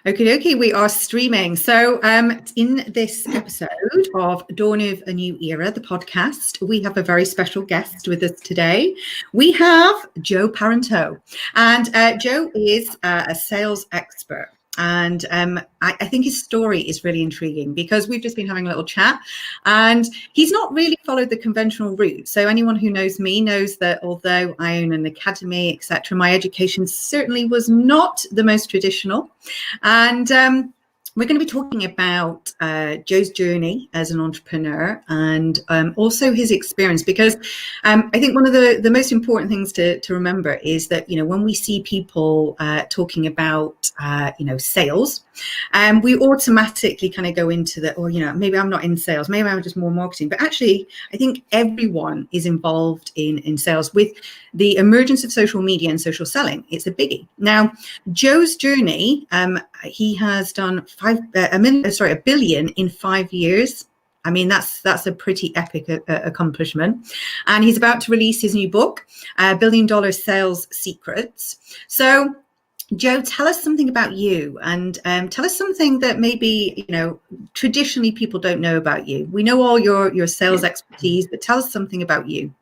Okie dokie, we are streaming. So, in this episode of Dawn of a New Era, the podcast, we have a very special guest with us today. We have Joe Paranteau, and Joe is a sales expert. And I think his story is really intriguing because we've just been having a little chat and he's not really followed the conventional route. So anyone who knows me knows that although I own an academy, etc., my education certainly was not the most traditional. And we're going to be talking about Joe's journey as an entrepreneur and also his experience, because I think one of the most important things to remember is that, you know, when we see people talking about, sales, we automatically kind of go into the, or, you know, maybe I'm not in sales, maybe I'm just more marketing. But actually, I think everyone is involved in sales. With the emergence of social media and social selling, it's a biggie. Now, Joe's journey, he has done $1 billion in 5 years. I mean, that's a pretty epic accomplishment. And he's about to release his new book, $1 Billion Sales Secrets. So, Joe, tell us something about you, and tell us something that maybe, you know, traditionally people don't know about you. We know all your sales expertise, but tell us something about you.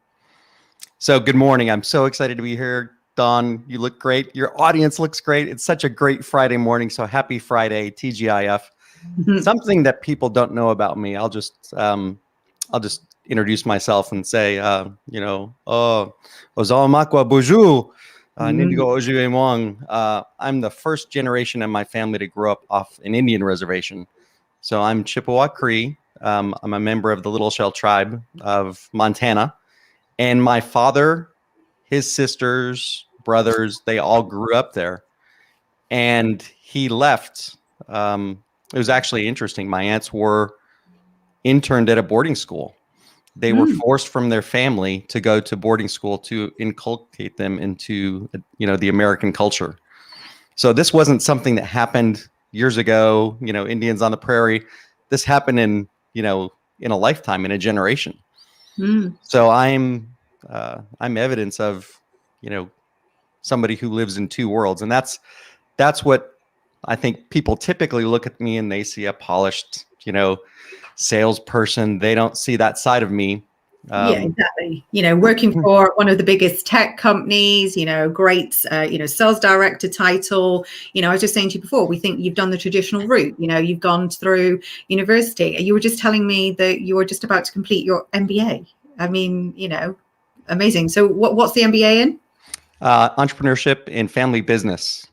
So good morning. I'm so excited to be here. Dawn, you look great. Your audience looks great. It's such a great Friday morning. So happy Friday, TGIF. Something that people don't know about me. I'll just introduce myself and say, Ozamakwa Buju. I'm the first generation in my family to grow up off an Indian reservation. So I'm Chippewa Cree. I'm a member of the Little Shell tribe of Montana. And my father, his sisters, brothers, they all grew up there. And he left. It was actually interesting. My aunts were interned at a boarding school. They were forced from their family to go to boarding school to inculcate them into, the American culture. So this wasn't something that happened years ago, Indians on the prairie. This happened in a lifetime, in a generation. So I'm evidence of, somebody who lives in two worlds. And that's what I think people typically look at me and they see a polished, salesperson. They don't see that side of me. Yeah, exactly. Working for one of the biggest tech companies, great, sales director title. I was just saying to you before, we think you've done the traditional route. You've gone through university. You were just telling me that you were just about to complete your MBA. I mean, amazing. So what's the MBA in? Entrepreneurship and family business.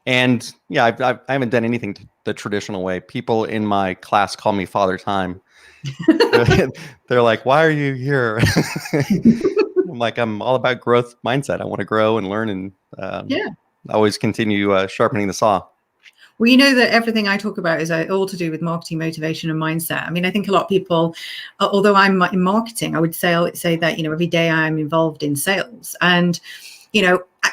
And yeah, I haven't done anything the traditional way. People in my class call me Father Time. They're like, "Why are you here?" I'm like, I'm all about growth mindset. I want to grow and learn, and always continue sharpening the saw. Well, you know that everything I talk about is all to do with marketing, motivation, and mindset. I mean, I think a lot of people, although I'm in marketing, I would say that, every day I'm involved in sales. And,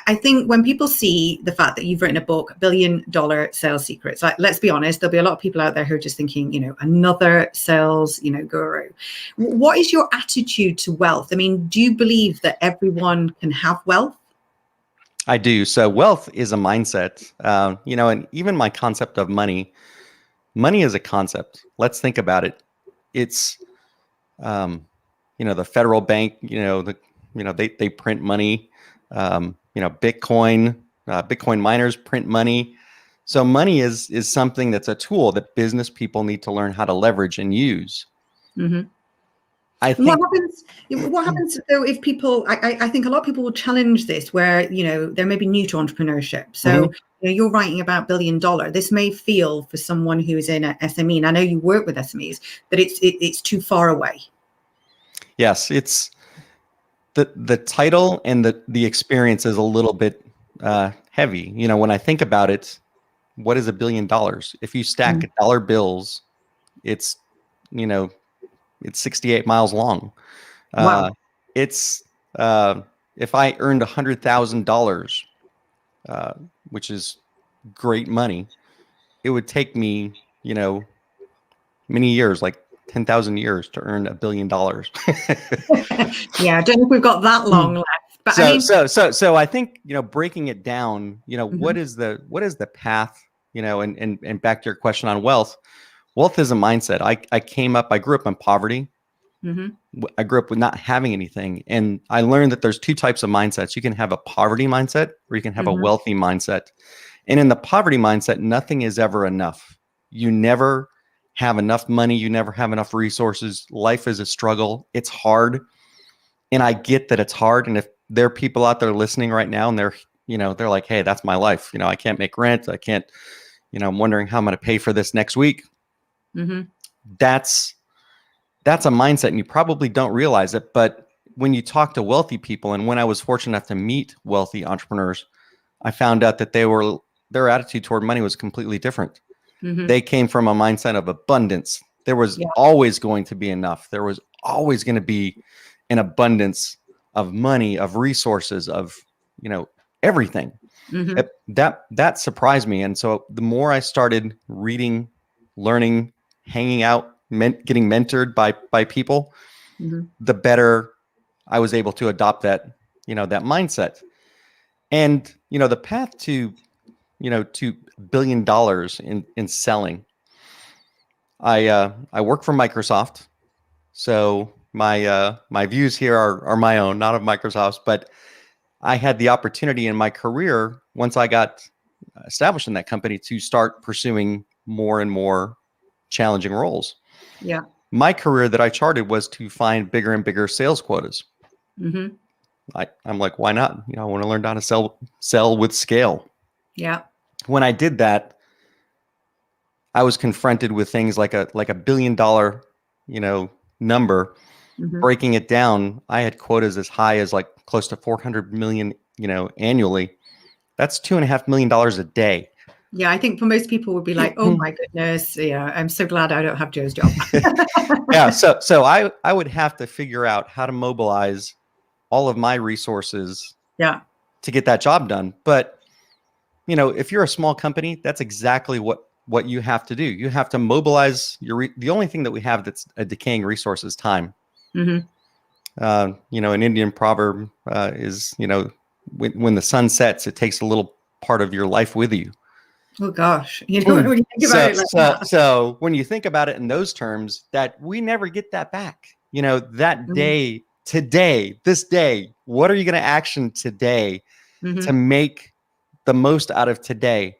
I think when people see the fact that you've written a book, $1 Billion Sales Secrets, like, let's be honest, there'll be a lot of people out there who are just thinking, another sales, guru. What is your attitude to wealth? I mean, do you believe that everyone can have wealth? I do. So wealth is a mindset, and even my concept of money is a concept. Let's think about it. It's, the federal bank, they print money, Bitcoin miners print money. So money is something that's a tool that business people need to learn how to leverage and use. Mm-hmm. I think what happens though if people, I think a lot of people will challenge this where, they're maybe new to entrepreneurship. So, you're writing about $1 billion. This may feel for someone who is in a SME, and I know you work with SMEs, that it's too far away. Yes, it's the title and the experience is a little bit heavy. When I think about it, what is $1 billion? If you stack dollar bills, it's 68 miles long. Wow. It's if I earned $100,000, which is great money, it would take me, many years, like 10,000 years to earn $1 billion. Yeah, I don't know if we've got that long left. But so I think, breaking it down, Mhm. what is the path, and back to your question on wealth. Wealth is a mindset. I grew up in poverty. Mhm. I grew up with not having anything. And I learned that there's two types of mindsets. You can have a poverty mindset or you can have a Mhm. wealthy mindset. And in the poverty mindset, nothing is ever enough. You never have enough money. You never have enough resources. Life is a struggle. It's hard. And I get that it's hard. And if there are people out there listening right now and they're like, hey, that's my life. I can't make rent. I can't, I'm wondering how I'm going to pay for this next week. Mhm. That's a mindset, and you probably don't realize it. But when you talk to wealthy people, and when I was fortunate enough to meet wealthy entrepreneurs, I found out that their attitude toward money was completely different. Mhm. They came from a mindset of abundance. There was Yeah. always going to be enough. There was always going to be an abundance of money, of resources, of everything. Mhm. That surprised me. And so the more I started reading, learning, hanging out, getting mentored by people, Mhm. the better I was able to adopt that mindset. And the path to $1 billion in selling. I work for Microsoft, so my views here are my own, not of Microsoft's. But I had the opportunity in my career, once I got established in that company, to start pursuing more and more challenging roles. Yeah. My career that I charted was to find bigger and bigger sales quotas. Mhm. I'm like, why not? I want to learn how to sell with scale. Yeah. When I did that, I was confronted with things like a $1 billion, number. Mhm. Breaking it down, I had quotas as high as like close to 400 million, annually. That's $2.5 million a day. Yeah, I think for most people would be like, "Oh my goodness, yeah, I'm so glad I don't have Joe's job." Yeah, so I would have to figure out how to mobilize all of my resources Yeah. to get that job done. But if you're a small company, that's exactly what you have to do. You have to mobilize the only thing that we have that's a decaying resource is time. Mhm. An Indian proverb is, when the sun sets, it takes a little part of your life with you. Oh gosh, when you think about it like that. So when you think about it in those terms, that we never get that back. That day, today, this day, what are you going to action today to Mhm. make the most out of today?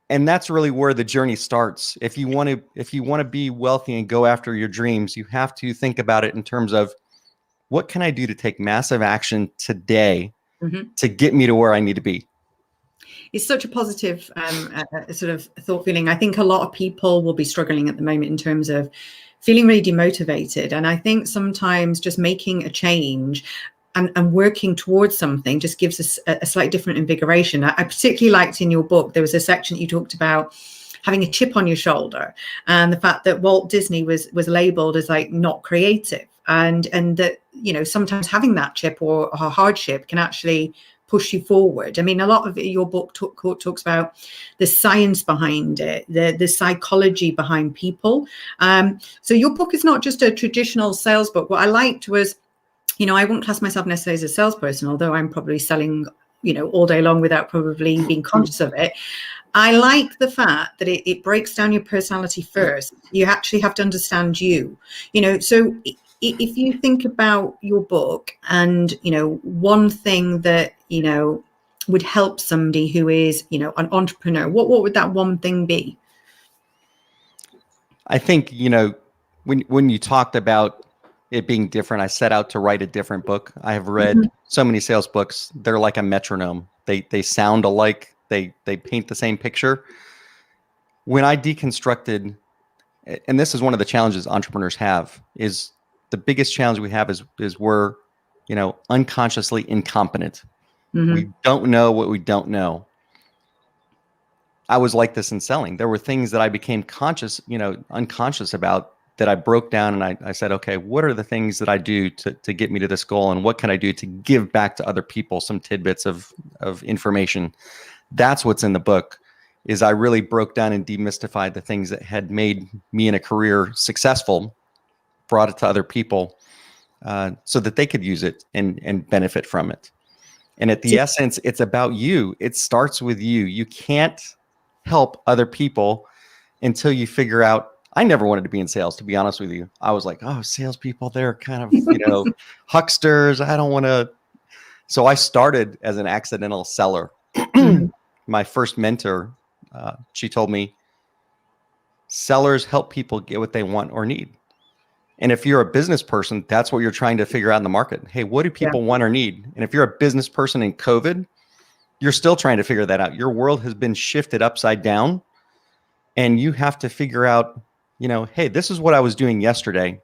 And that's really where the journey starts. If you want to be wealthy and go after your dreams, you have to think about it in terms of, what can I do to take massive action today Mhm. to get me to where I need to be? It's such a positive sort of thought feeling. I think a lot of people will be struggling at the moment in terms of feeling really demotivated. And I think sometimes just making a change and working towards something just gives us a slightly different invigoration. I particularly liked in your book, there was a section that you talked about having a chip on your shoulder, and the fact that Walt Disney was labeled as like not creative, and that sometimes having that chip or a hardship can actually push you forward. I mean, a lot of your book talks about the science behind it, the psychology behind people. So your book is not just a traditional sales book. What I liked was, I wouldn't class myself necessarily as a salesperson, although I'm probably selling, all day long without probably being conscious of it. I like the fact that it breaks down your personality first. You actually have to understand you, so if you think about your book and, one thing that, would help somebody who is, an entrepreneur, what would that one thing be? I think, when you talked about it being different, I set out to write a different book. I have read so many sales books. They're like a metronome. They sound alike. They paint the same picture. When I deconstructed, and this is one of the challenges entrepreneurs have, is the biggest challenge we have is we're, unconsciously incompetent. Mm-hmm. We don't know what we don't know. I was like this in selling. There were things that I became unconscious about, that I broke down, and I said, okay, what are the things that I do to get me to this goal, and what can I do to give back to other people some tidbits of information? That's what's in the book. Is I really broke down and demystified the things that had made me in a career successful, brought it to other people, so that they could use it and benefit from it. And at the essence, it's about you. It starts with you. You can't help other people until you figure out. I never wanted to be in sales, to be honest with you. I was like, oh, salespeople, they're kind of, hucksters. I don't want to. So I started as an accidental seller. My first mentor, she told me, sellers help people get what they want or need. And if you're a business person, that's what you're trying to figure out in the market. Hey, what do people want or need? And if you're a business person in COVID, you're still trying to figure that out. Your world has been shifted upside down, and you have to figure out, hey, this is what I was doing yesterday.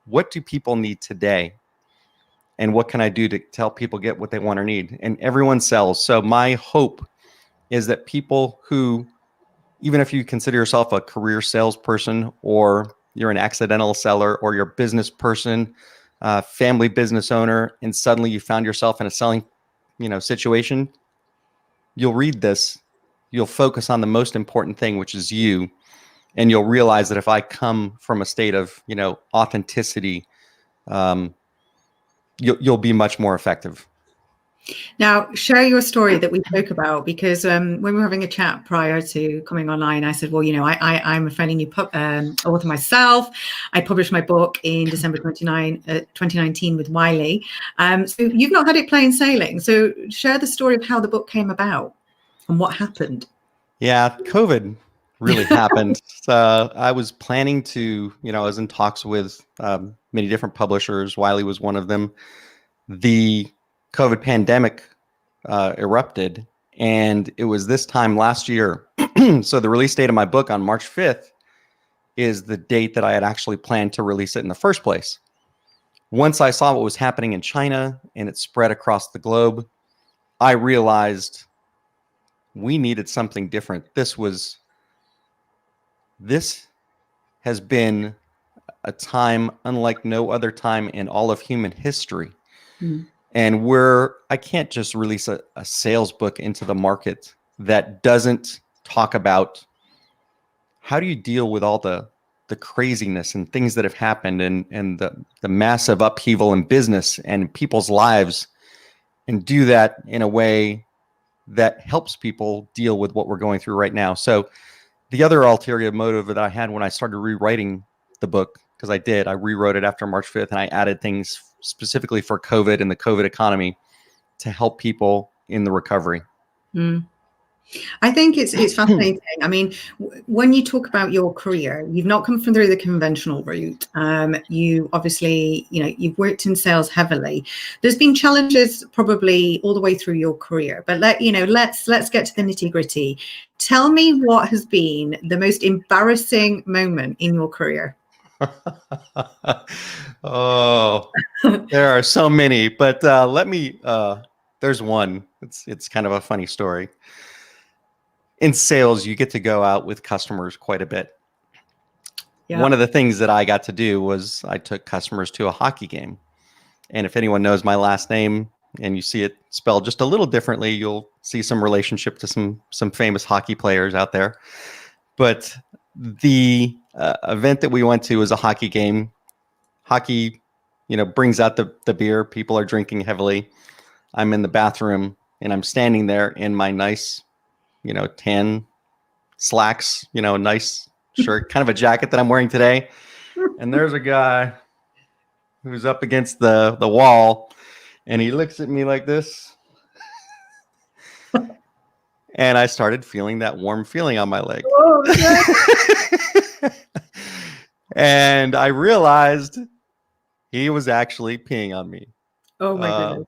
What do people need today? And what can I do to help people get what they want or need? And everyone sells. So my hope is that people who, even if you consider yourself a career salesperson, or you're an accidental seller, or you're a business person, family business owner, and suddenly you found yourself in a selling, situation, you'll read this, you'll focus on the most important thing, which is you. And you'll realize that if I come from a state of, authenticity, you'll be much more effective. Now, share your story that we spoke about, because when we were having a chat prior to coming online, I said, well, I'm a fairly new author myself. I published my book in December 2019 with Wiley. So you've not had it plain sailing. So share the story of how the book came about and what happened. Yeah, COVID really happened. So I was planning to, I was in talks with many different publishers. Wiley was one of them. The COVID pandemic erupted, and it was this time last year. So the release date of my book on March 5th is the date that I had actually planned to release it in the first place. Once I saw what was happening in China and it spread across the globe, I realized we needed something different. This has been a time unlike no other time in all of human history. And I can't just release a sales book into the market that doesn't talk about how do you deal with all the craziness and things that have happened, and the massive upheaval in business and people's lives, and do that in a way that helps people deal with what we're going through right now. So the other ulterior motive that I had when I started rewriting the book, because I rewrote it after March 5th, and I added things specifically for COVID and the COVID economy to help people in the recovery. I think it's fascinating. I mean, when you talk about your career, you've not come through the conventional route. You obviously, you've worked in sales heavily. There's been challenges probably all the way through your career, but let's get to the nitty gritty. Tell me what has been the most embarrassing moment in your career. Oh, there are so many, but there's one. It's kind of a funny story. In sales, you get to go out with customers quite a bit. Yeah. One of the things that I got to do was I took customers to a hockey game. And if anyone knows my last name and you see it spelled just a little differently, you'll see some relationship to some famous hockey players out there. But the event that we went to was a hockey game. Hockey, brings out the beer. People are drinking heavily. I'm in the bathroom and I'm standing there in my nice, tan slacks, nice shirt, kind of a jacket that I'm wearing today. And there's a guy who's up against the wall, and he looks at me like this. And I started feeling that warm feeling on my leg. Oh, and I realized he was actually peeing on me. Oh my goodness.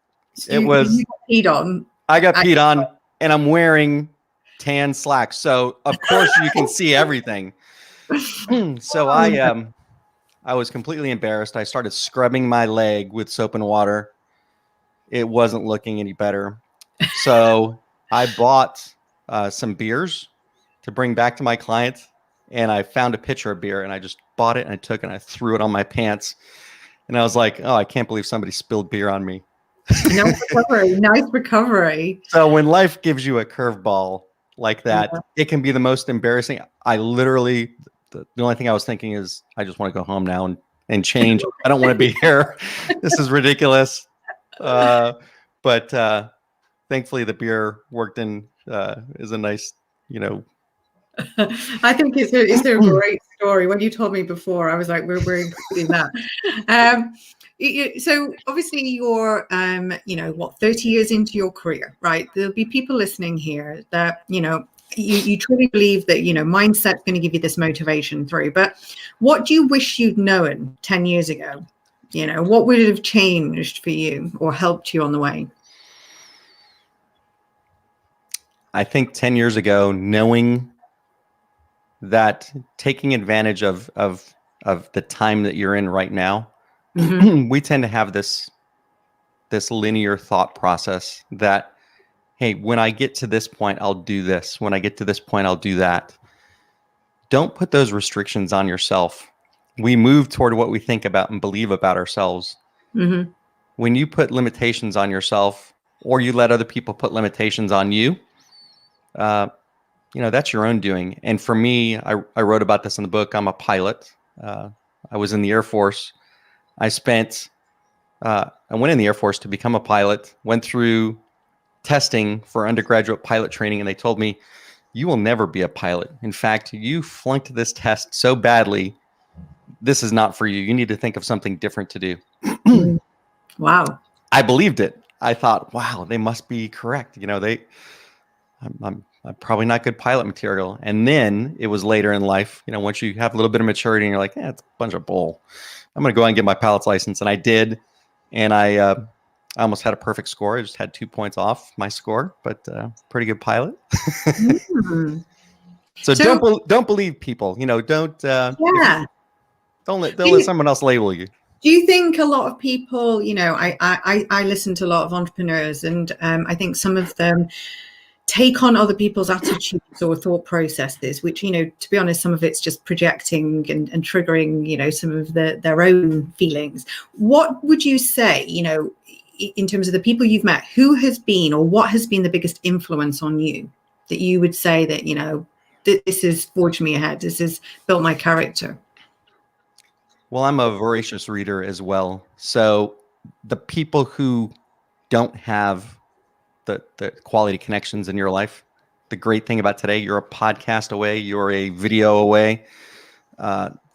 You got peed on. I got peed on, and I'm wearing tan slacks. So of course you can see everything. So I was completely embarrassed. I started scrubbing my leg with soap and water. It wasn't looking any better. So I bought some beers to bring back to my client, and I found a pitcher of beer, and I just bought it and I took it and I threw it on my pants. And I was like, oh, I can't believe somebody spilled beer on me. Nice recovery. So when life gives you a curveball like that, it can be the most embarrassing. I literally, the only thing I was thinking is, I just want to go home now and and change. I don't want to be here. This is ridiculous. But thankfully the beer worked in, is a nice, I think it's a great story. When you told me before, I was like, we're including that. So obviously you're, 30 years into your career, right? There'll be people listening here that, you truly believe that, mindset's going to give you this motivation through. But what do you wish you'd known 10 years ago? What would have changed for you or helped you on the way? I think 10 years ago, knowing that taking advantage of the time that you're in right now, we tend to have this linear thought process that, hey, when I get to this point, I'll do this. When I get to this point, I'll do that. Don't put those restrictions on yourself. We move toward what we think about and believe about ourselves. When you put limitations on yourself, or you let other people put limitations on you, that's your own doing. And for me, I wrote about this in the book. I'm a pilot. I was in the Air Force. I went in the Air Force to become a pilot, went through testing for undergraduate pilot training, and they told me, you will never be a pilot. In fact, you flunked this test so badly, this is not for you. You need to think of something different to do. Wow. I believed it. I thought, wow, they must be correct. I'm probably not good pilot material. And then it was later in life, once you have a little bit of maturity and you're like, it's a bunch of bull. I'm going to go out and get my pilot's license. And I did. And I almost had a perfect score. I just had 2 points off my score, but pretty good pilot. So don't believe people, don't let someone else label you. Do you think a lot of people, I listen to a lot of entrepreneurs, and I think some of them take on other people's attitudes or thought processes, which, to be honest, some of it's just projecting and triggering, some of their own feelings. What would you say, in terms of the people you've met, who has been or what has been the biggest influence on you that you would say that, this has forged me ahead, this has built my character? Well, I'm a voracious reader as well. So the people who don't have the quality connections in your life, the great thing about today, you're a podcast away, you're a video away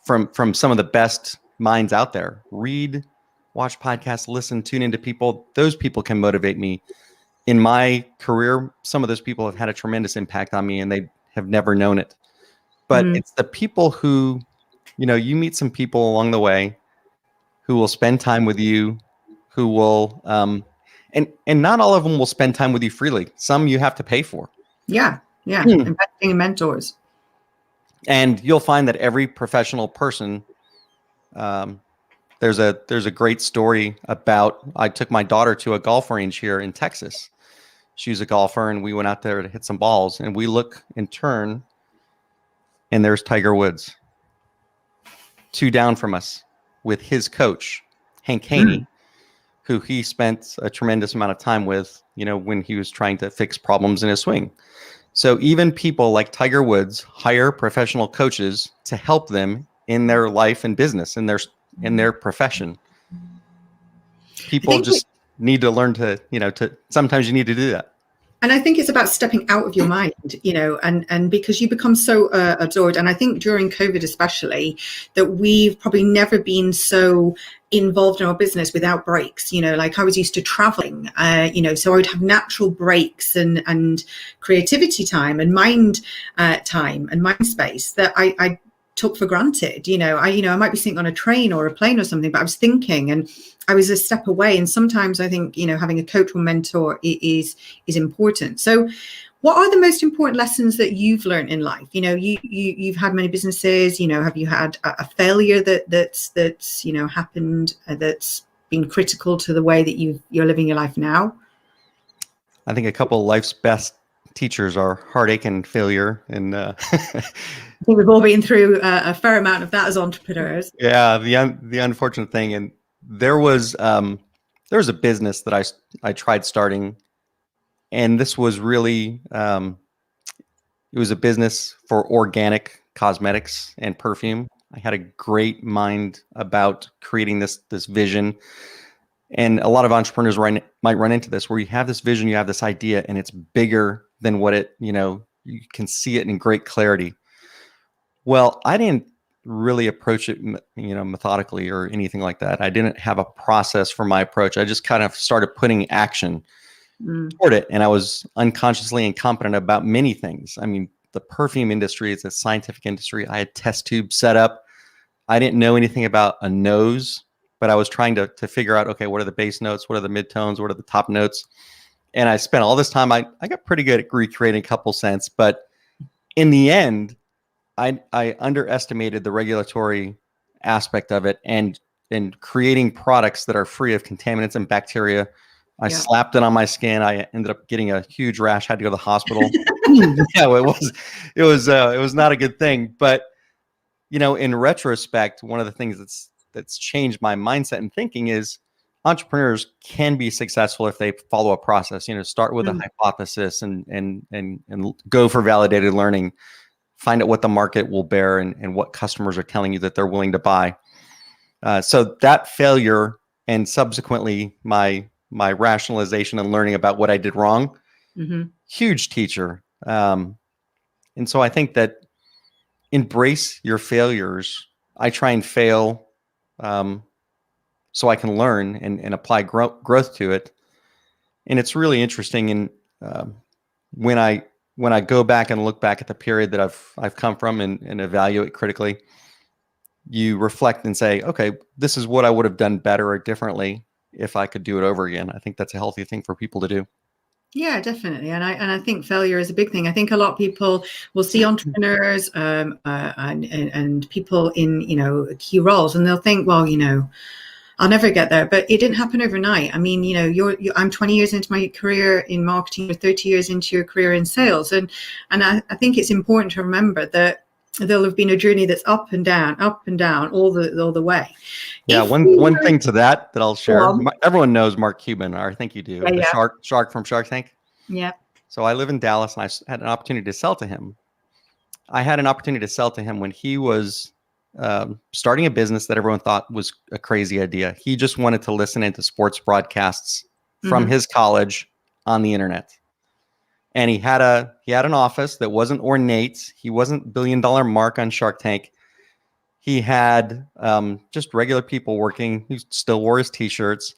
from some of the best minds out there. Read, watch podcasts, listen, tune into people. Those people can motivate me. In my career, some of those people have had a tremendous impact on me and they have never known it. But it's the people who, you meet some people along the way who will spend time with you, who will, and not all of them will spend time with you freely. Some you have to pay for. Yeah. Investing in mentors. And you'll find that every professional person, there's a great story about, I took my daughter to a golf range here in Texas. She's a golfer and we went out there to hit some balls and we look and turn and there's Tiger Woods, 2 down from us with his coach, Hank Haney, who he spent a tremendous amount of time with, when he was trying to fix problems in his swing. So even people like Tiger Woods hire professional coaches to help them in their life and business, in their profession. People just need to learn to sometimes you need to do that. And I think it's about stepping out of your mind, and because you become so absorbed. And I think during COVID, especially, that we've probably never been so involved in our business without breaks. Like I was used to traveling, so I would have natural breaks and creativity time and mind time and mind space that I took for granted. I might be sitting on a train or a plane or something, but I was thinking and I was a step away. And sometimes I think, having a coach or mentor is important. So what are the most important lessons that you've learned in life? You've had many businesses, have you had a failure that's happened that's been critical to the way that you're living your life now? I think a couple of life's best teachers are heartache and failure. And I think we've all been through a fair amount of that as entrepreneurs. Yeah, the unfortunate thing, and there was a business that I tried starting, and this was really it was a business for organic cosmetics and perfume. I had a great mind about creating this vision. And a lot of entrepreneurs might run into this, where you have this vision, you have this idea, and it's bigger than what it, you can see it in great clarity. Well, I didn't really approach it, methodically or anything like that. I didn't have a process for my approach. I just kind of started putting action toward it. And I was unconsciously incompetent about many things. I mean, the perfume industry is a scientific industry. I had test tubes set up. I didn't know anything about a nose, but I was trying to figure out, okay, what are the bass notes? What are the midtones? What are the top notes? And I spent all this time. I got pretty good at recreating a couple scents, but in the end, I underestimated the regulatory aspect of it, and creating products that are free of contaminants and bacteria. I slapped it on my skin. I ended up getting a huge rash. Had to go to the hospital. It was not a good thing. But in retrospect, one of the things that's changed my mindset and thinking is entrepreneurs can be successful if they follow a process. Start with a hypothesis and go for validated learning. Find out what the market will bear and what customers are telling you that they're willing to buy. So that failure, and subsequently my rationalization and learning about what I did wrong, huge teacher. And so I think that embrace your failures. I try and fail so I can learn and apply growth to it. And it's really interesting. And when I go back and look back at the period that I've come from and evaluate critically, you reflect and say, okay, this is what I would have done better or differently if I could do it over again. I think that's a healthy thing for people to do. Yeah, definitely. And I think failure is a big thing. I think a lot of people will see entrepreneurs and people in, key roles, and they'll think, well, I'll never get there, but it didn't happen overnight. I mean, I'm 20 years into my career in marketing, or 30 years into your career in sales. And I think it's important to remember that there'll have been a journey that's up and down all the way. Yeah. One thing to that I'll share. Everyone knows Mark Cuban, or I think you do. Yeah, the shark from Shark Tank. Yeah. So I live in Dallas, and I had an opportunity to sell to him. I had an opportunity to sell to him when he was starting a business that everyone thought was a crazy idea. He just wanted to listen into sports broadcasts from his college on the internet. And he had an office that wasn't ornate. He wasn't $1 billion Mark on Shark Tank. He had just regular people working. He still wore his t-shirts,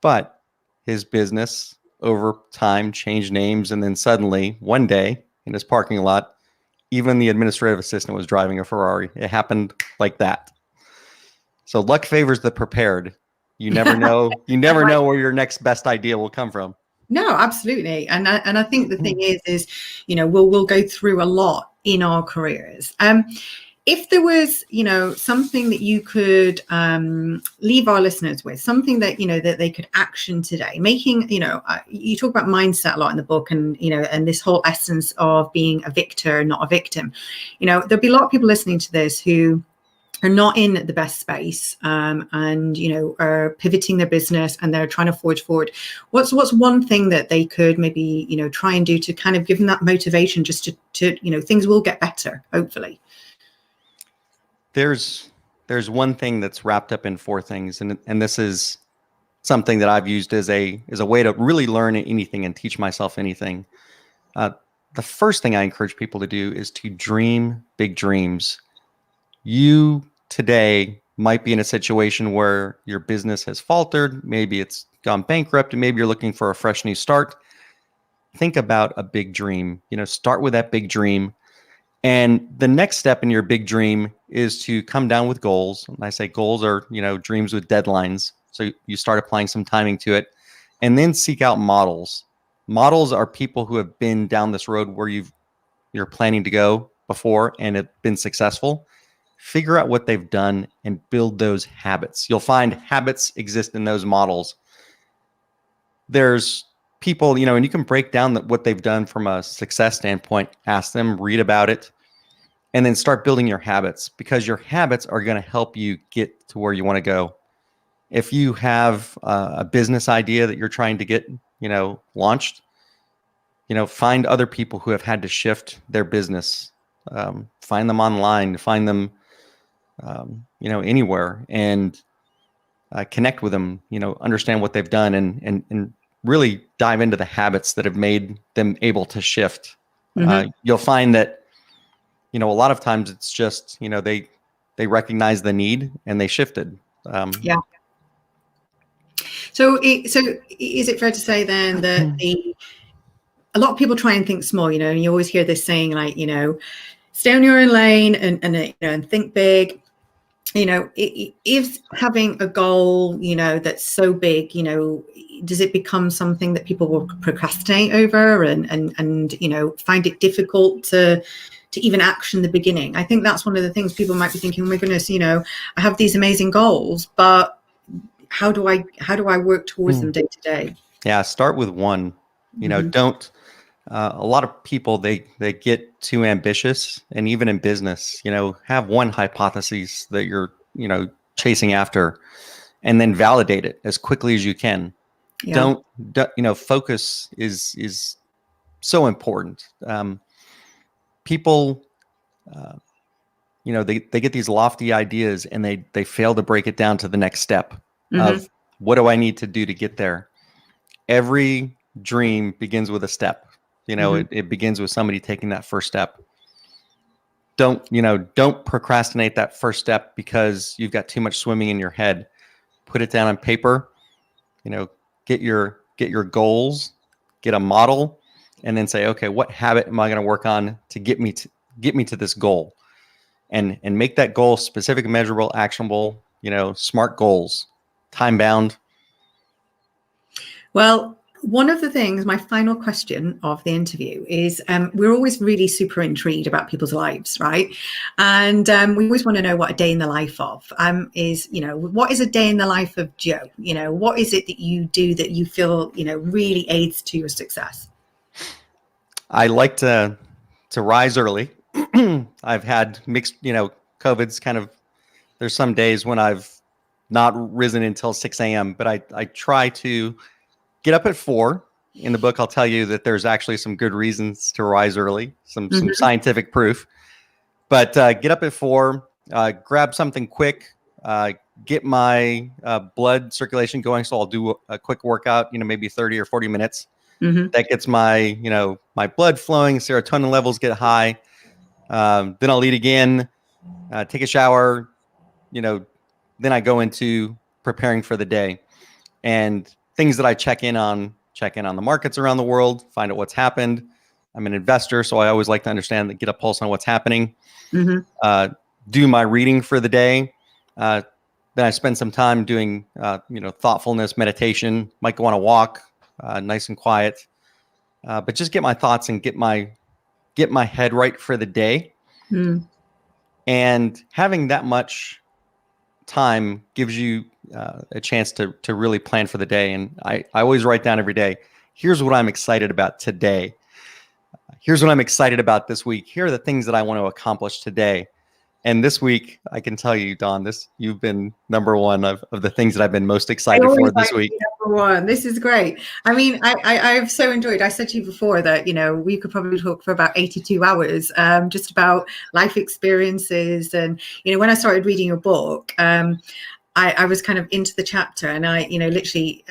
but his business over time changed names. And then suddenly one day in his parking lot, even the administrative assistant was driving a Ferrari. It happened like that. So luck favors the prepared. You never know. You never know where your next best idea will come from. No, absolutely. And I think the thing is, we'll go through a lot in our careers. If there was, something that you could leave our listeners with, something that, that they could action today, making, you talk about mindset a lot in the book, and, and this whole essence of being a victor, not a victim. There'll be a lot of people listening to this who are not in the best space and, are pivoting their business, and they're trying to forge forward. What's one thing that they could maybe, try and do to kind of give them that motivation, just to things will get better, hopefully? There's one thing that's wrapped up in four things, and this is something that I've used as a way to really learn anything and teach myself anything. The first thing I encourage people to do is to dream big dreams. You today might be in a situation where your business has faltered, maybe it's gone bankrupt, and maybe you're looking for a fresh new start. Think about a big dream. Start with that big dream. And the next step in your big dream is to come down with goals. And I say goals are, dreams with deadlines. So you start applying some timing to it, and then seek out models. Models are people who have been down this road where you're planning to go before and have been successful. Figure out what they've done and build those habits. You'll find habits exist in those models. There's people, and you can break down what they've done from a success standpoint, ask them, read about it, and then start building your habits, because your habits are going to help you get to where you want to go. If you have a business idea that you're trying to get, launched, find other people who have had to shift their business, find them online, find them anywhere, and connect with them, understand what they've done, and really dive into the habits that have made them able to shift. You'll find that, a lot of times it's just, they recognize the need and they shifted. Yeah. So is it fair to say then that a lot of people try and think small, and you always hear this saying, like, stay on your own lane and think big. If having a goal, that's so big, does it become something that people will procrastinate over and find it difficult to even action the beginning? I think that's one of the things people might be thinking, oh my goodness, I have these amazing goals, but how do I work towards them day to day? Yeah, start with one. Don't. A lot of people they get too ambitious, and even in business, have one hypothesis that you're chasing after, and then validate it as quickly as you can. Yeah. Don't focus is so important. People, they get these lofty ideas and they fail to break it down to the next step of what do I need to do to get there. Every dream begins with a step. It begins with somebody taking that first step. Don't procrastinate that first step because you've got too much swimming in your head. Put it down on paper, get your goals, get a model, and then say, okay, what habit am I going to work on to get me to this goal? And make that goal specific, measurable, actionable, smart goals, time bound. Well, one of the things, my final question of the interview is, we're always really super intrigued about people's lives, right? And we always want to know what a day in the life of is, what is a day in the life of Joe? What is it that you do that you feel, really aids to your success? I like to rise early. I've had mixed, COVID's kind of, there's some days when I've not risen until 6 a.m., but I try to get up at 4. In the book, I'll tell you that there's actually some good reasons to rise early, some scientific proof. But get up at 4, grab something quick, get my blood circulation going. So I'll do a quick workout, maybe 30 or 40 minutes. That gets my, my blood flowing, serotonin levels get high. Then I'll eat again, take a shower, then I go into preparing for the day. And things that I check in on the markets around the world, find out what's happened. I'm an investor, so I always like to understand get a pulse on what's happening. Do my reading for the day. Then I spend some time doing, thoughtfulness, meditation. Might go on a walk, nice and quiet, but just get my thoughts and get my head right for the day. And having that much time gives you a chance to really plan for the day. And I always write down every day, here's what I'm excited about today. Here's what I'm excited about this week. Here are the things that I want to accomplish today. And this week, I can tell you, Dawn, you've been number one of the things that I've been most excited for this week. Number one. This is great. I mean, I've so enjoyed. I said to you before that, we could probably talk for about 82 hours, just about life experiences. And, when I started reading your book, I was kind of into the chapter, and I, literally,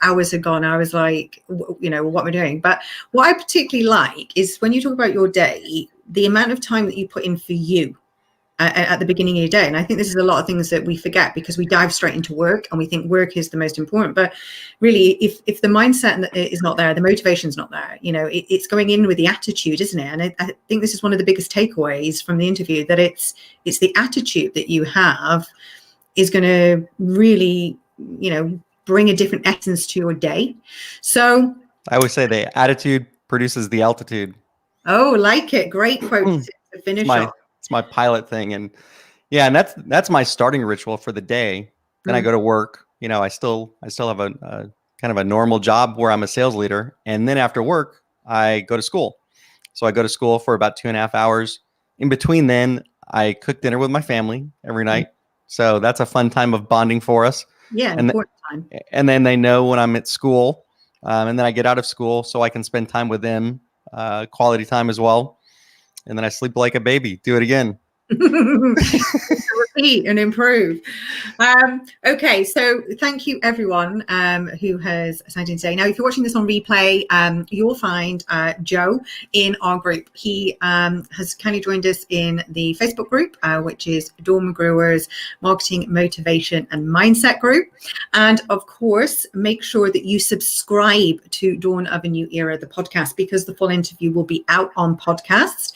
hours had gone. I was like, what am I doing? But what I particularly like is when you talk about your day, the amount of time that you put in for you at the beginning of your day. And I think this is a lot of things that we forget because we dive straight into work and we think work is the most important. But really, if the mindset is not there, the motivation's not there, it's going in with the attitude, isn't it? And I think this is one of the biggest takeaways from the interview, that it's the attitude that you have is going to really, bring a different essence to your day. So I always say the attitude produces the altitude. Oh, like it. Great quote to finish off. It's my pilot thing. And yeah, and that's my starting ritual for the day. Then I go to work. I still have a kind of a normal job where I'm a sales leader. And then after work, I go to school. So I go to school for about 2.5 hours. In between then, I cook dinner with my family every night. So that's a fun time of bonding for us. Yeah, important time. And then they know when I'm at school. And then I get out of school so I can spend time with them, quality time as well. And then I sleep like a baby. Do it again. Repeat and improve. Okay, so thank you everyone who has signed in today. Now, if you're watching this on replay, you'll find Joe in our group. He has kindly joined us in the Facebook group, which is Dawn McGruer's Marketing, Motivation and Mindset group. And of course, make sure that you subscribe to Dawn of a New Era, the podcast, because the full interview will be out on podcast.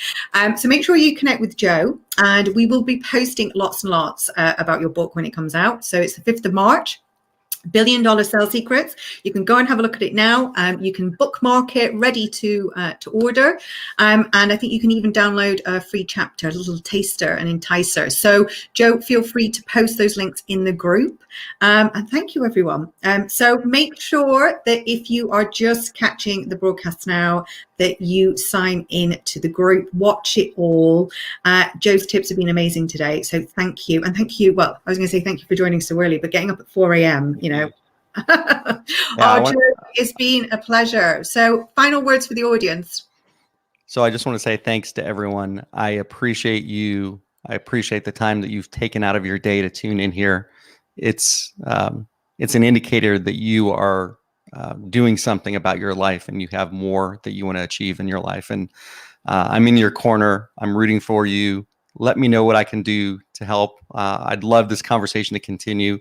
So make sure you connect with Joe, and we will be posting lots and lots about your book when it comes out. So it's the 5th of March. $1 Billion Sales Secrets. You can go and have a look at it now. You can bookmark it, ready to order. And I think you can even download a free chapter, a little taster, an enticer. So Joe, feel free to post those links in the group. And thank you, everyone. So make sure that if you are just catching the broadcast now, that you sign in to the group, watch it all. Joe's tips have been amazing today. So thank you. And thank you. Well, I was going to say thank you for joining so early, but getting up at 4 a.m., you know. Joe, it's been a pleasure. So final words for the audience. So I just want to say thanks to everyone. I appreciate you. I appreciate the time that you've taken out of your day to tune in here. It's an indicator that you are doing something about your life, and you have more that you want to achieve in your life. And I'm in your corner. I'm rooting for you. Let me know what I can do to help. I'd love this conversation to continue.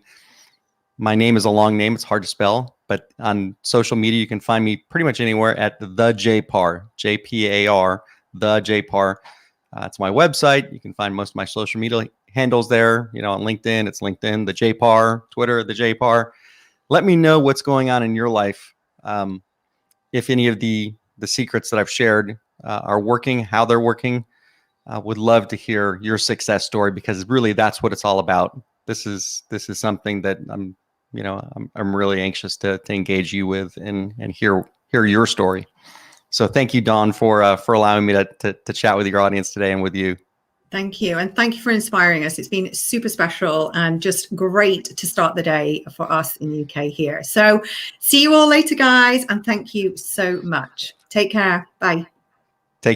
My name is a long name. It's hard to spell, but on social media, you can find me pretty much anywhere at the JPAR, JPAR, the JPAR. It's my website. You can find most of my social media handles there. You know, on LinkedIn, it's LinkedIn, the JPAR, Twitter, the JPAR. Let me know what's going on in your life. If any of the secrets that I've shared are working, how they're working. Would love to hear your success story, because really that's what it's all about. This is something that I'm really anxious to engage you with and hear your story. So thank you, Dawn, for allowing me to chat with your audience today and with you. Thank you. And thank you for inspiring us. It's been super special and just great to start the day for us in the UK here. So see you all later, guys. And thank you so much. Take care. Bye.